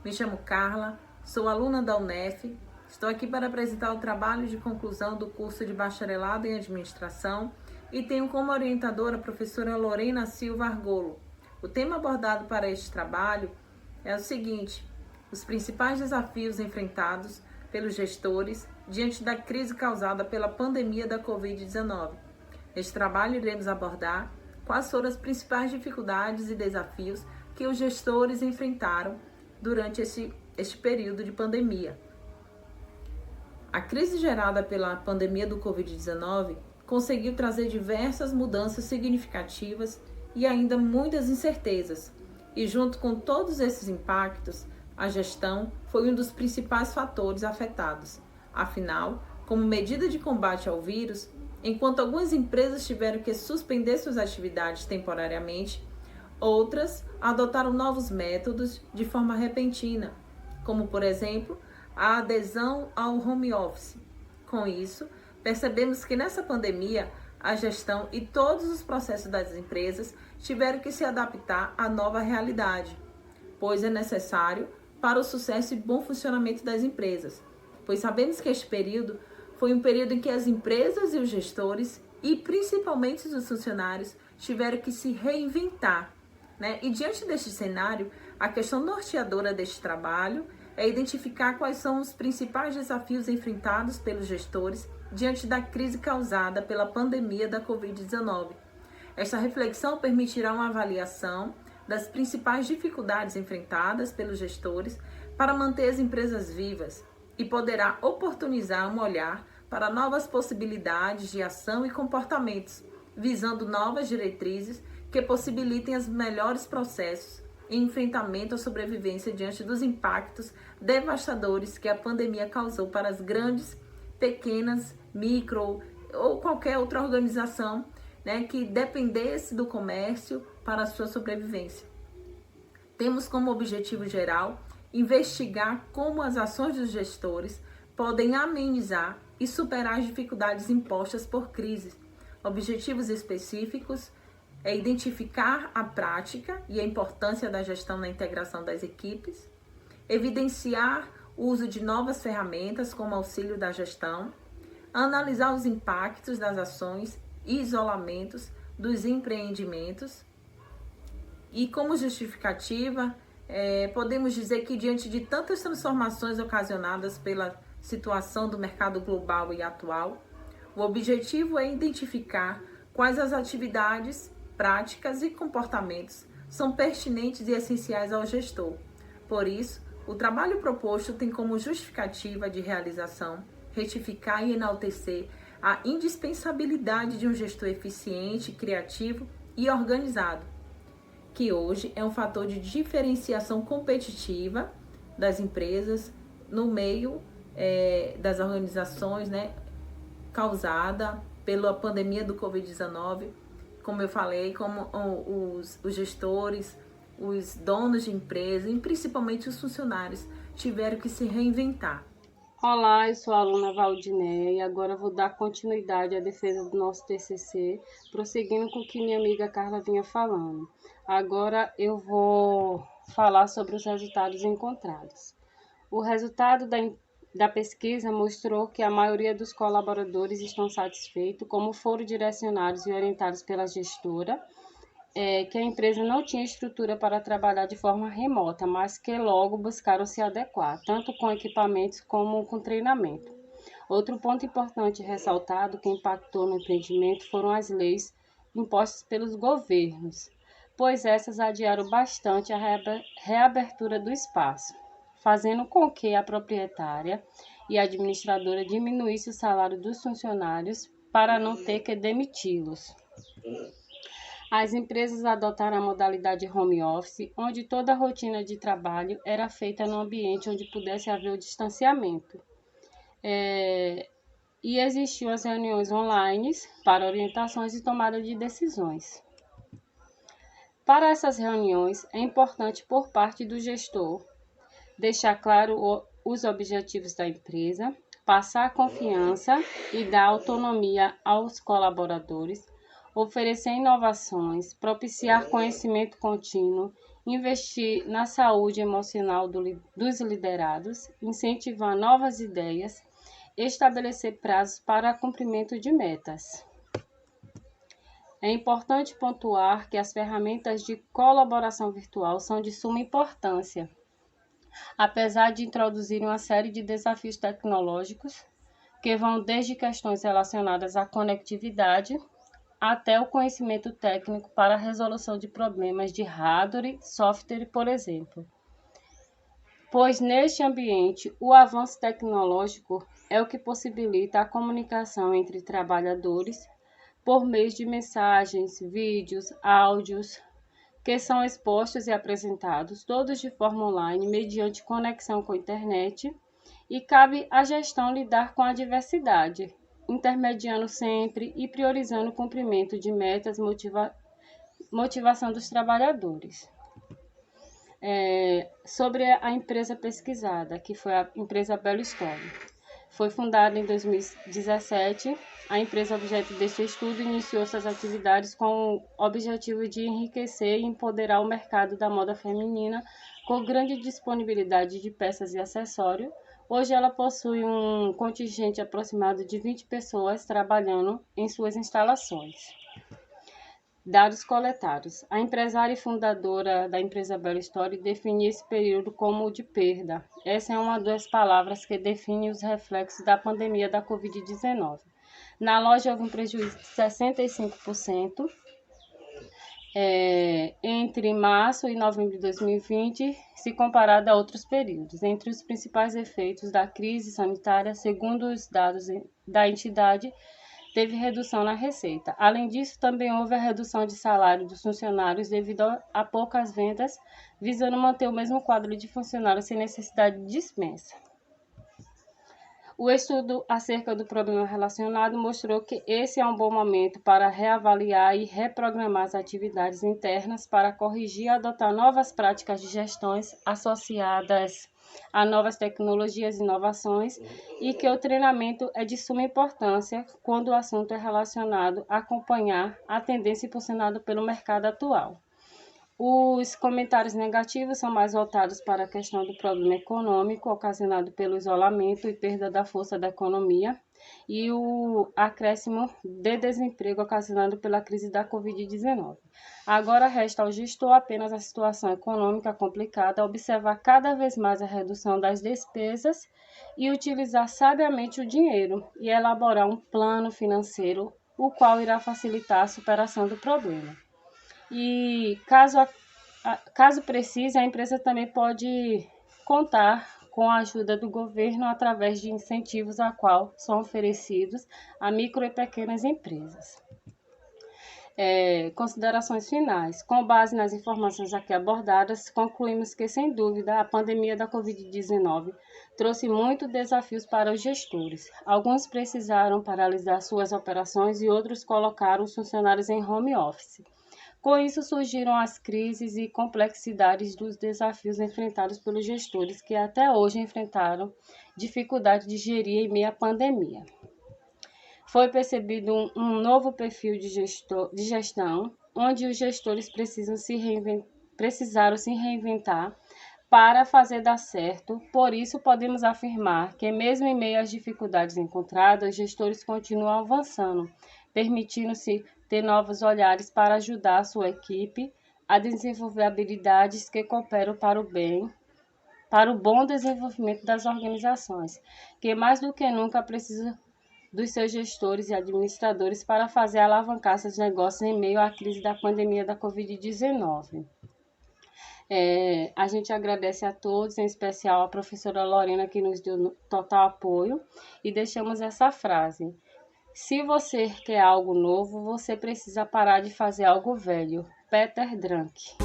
Me chamo Carla, sou aluna da UNEF, estou aqui para apresentar o trabalho de conclusão do curso de Bacharelado em Administração e tenho como orientadora a professora Lorena Silva Argolo. O tema abordado para este trabalho é o seguinte: os principais desafios enfrentados pelos gestores diante da crise causada pela pandemia da Covid-19. Neste trabalho iremos abordar quais foram as principais dificuldades e desafios que os gestores enfrentaram durante este período de pandemia. A crise gerada pela pandemia do Covid-19 conseguiu trazer diversas mudanças significativas e ainda muitas incertezas. E junto com todos esses impactos, a gestão foi um dos principais fatores afetados. Afinal, como medida de combate ao vírus, enquanto algumas empresas tiveram que suspender suas atividades temporariamente, outras adotaram novos métodos de forma repentina, como, por exemplo, a adesão ao home office. Com isso, percebemos que nessa pandemia, a gestão e todos os processos das empresas tiveram que se adaptar à nova realidade, pois é necessário para o sucesso e bom funcionamento das empresas, pois sabemos que este período foi um período em que as empresas e os gestores, e principalmente os funcionários, tiveram que se reinventar, né? E diante deste cenário, a questão norteadora deste trabalho é identificar quais são os principais desafios enfrentados pelos gestores diante da crise causada pela pandemia da Covid-19. Esta reflexão permitirá uma avaliação das principais dificuldades enfrentadas pelos gestores para manter as empresas vivas e poderá oportunizar um olhar para novas possibilidades de ação e comportamentos, visando novas diretrizes que possibilitem os melhores processos em enfrentamento à sobrevivência diante dos impactos devastadores que a pandemia causou para as grandes, pequenas, micro ou qualquer outra organização, né, que dependesse do comércio para a sua sobrevivência. Temos como objetivo geral investigar como as ações dos gestores podem amenizar e superar as dificuldades impostas por crises. Objetivos específicos é identificar a prática e a importância da gestão na integração das equipes, evidenciar o uso de novas ferramentas como auxílio da gestão, analisar os impactos das ações e isolamentos dos empreendimentos. E como justificativa, podemos dizer que diante de tantas transformações ocasionadas pela situação do mercado global e atual, o objetivo é identificar quais as atividades, práticas e comportamentos são pertinentes e essenciais ao gestor. Por isso, o trabalho proposto tem como justificativa de realização retificar e enaltecer a indispensabilidade de um gestor eficiente, criativo e organizado, que hoje é um fator de diferenciação competitiva das empresas no meio das organizações, né, causada pela pandemia do Covid-19. Como eu falei, como os gestores, os donos de empresa e principalmente os funcionários tiveram que se reinventar. Olá, eu sou a aluna Valdiné e agora vou dar continuidade à defesa do nosso TCC, prosseguindo com o que minha amiga Carla vinha falando. Agora eu vou falar sobre os resultados encontrados. O resultado da pesquisa mostrou que a maioria dos colaboradores estão satisfeitos, como foram direcionados e orientados pela gestora, que a empresa não tinha estrutura para trabalhar de forma remota, mas que logo buscaram se adequar, tanto com equipamentos como com treinamento. Outro ponto importante ressaltado que impactou no empreendimento foram as leis impostas pelos governos, pois essas adiaram bastante a reabertura do espaço, fazendo com que a proprietária e a administradora diminuísse o salário dos funcionários para não ter que demiti-los. As empresas adotaram a modalidade home office, onde toda a rotina de trabalho era feita no ambiente onde pudesse haver o distanciamento. E existiam as reuniões online para orientações e tomada de decisões. Para essas reuniões, é importante, por parte do gestor, deixar claro os objetivos da empresa, passar confiança e dar autonomia aos colaboradores, oferecer inovações, propiciar conhecimento contínuo investir na saúde emocional dos liderados, incentivar novas ideias, estabelecer prazos para cumprimento de metas. É importante pontuar que as ferramentas de colaboração virtual são de suma importância, apesar de introduzirem uma série de desafios tecnológicos que vão desde questões relacionadas à conectividade até o conhecimento técnico para a resolução de problemas de hardware e software, por exemplo. Pois neste ambiente, o avanço tecnológico é o que possibilita a comunicação entre trabalhadores por meio de mensagens, vídeos, áudios, que são expostos e apresentados todos de forma online, mediante conexão com a internet, e cabe à gestão lidar com a diversidade, intermediando sempre e priorizando o cumprimento de metas, motivação dos trabalhadores. Sobre a empresa pesquisada, que foi a empresa Belo Story. Foi fundada em 2017. A empresa objeto deste estudo iniciou suas atividades com o objetivo de enriquecer e empoderar o mercado da moda feminina com grande disponibilidade de peças e acessórios. Hoje ela possui um contingente aproximado de 20 pessoas trabalhando em suas instalações. Dados coletados. A empresária e fundadora da empresa Belo Story definiu esse período como de perda. Essa é uma das palavras que define os reflexos da pandemia da Covid-19. Na loja houve um prejuízo de 65% entre março e novembro de 2020, se comparado a outros períodos. Entre os principais efeitos da crise sanitária, segundo os dados da entidade, teve redução na receita. Além disso, também houve a redução de salário dos funcionários devido a poucas vendas, visando manter o mesmo quadro de funcionários sem necessidade de dispensa. O estudo acerca do problema relacionado mostrou que esse é um bom momento para reavaliar e reprogramar as atividades internas para corrigir e adotar novas práticas de gestões associadas a novas tecnologias e inovações, e que o treinamento é de suma importância quando o assunto é relacionado a acompanhar a tendência impulsionada pelo mercado atual. Os comentários negativos são mais voltados para a questão do problema econômico ocasionado pelo isolamento e perda da força da economia e o acréscimo de desemprego ocasionado pela crise da Covid-19. Agora resta ao gestor apenas a situação econômica complicada, observar cada vez mais a redução das despesas e utilizar sabiamente o dinheiro e elaborar um plano financeiro, o qual irá facilitar a superação do problema. E caso precise, a empresa também pode contar com a ajuda do governo através de incentivos a qual são oferecidos a micro e pequenas empresas. Considerações finais. Com base nas informações aqui abordadas, concluímos que, sem dúvida, a pandemia da Covid-19 trouxe muitos desafios para os gestores. Alguns precisaram paralisar suas operações e outros colocaram os funcionários em home office. Com isso, surgiram as crises e complexidades dos desafios enfrentados pelos gestores, que até hoje enfrentaram dificuldade de gerir em meio à pandemia. Foi percebido um novo perfil de gestão, onde os gestores precisaram se reinventar para fazer dar certo. Por isso, podemos afirmar que, mesmo em meio às dificuldades encontradas, os gestores continuam avançando, permitindo-se ter novos olhares para ajudar a sua equipe a desenvolver habilidades que cooperam para o bom desenvolvimento das organizações, que mais do que nunca precisam dos seus gestores e administradores para fazer alavancar seus negócios em meio à crise da pandemia da Covid-19. A gente agradece a todos, em especial a professora Lorena, que nos deu total apoio, e deixamos essa frase: se você quer algo novo, você precisa parar de fazer algo velho. Peter Drucker.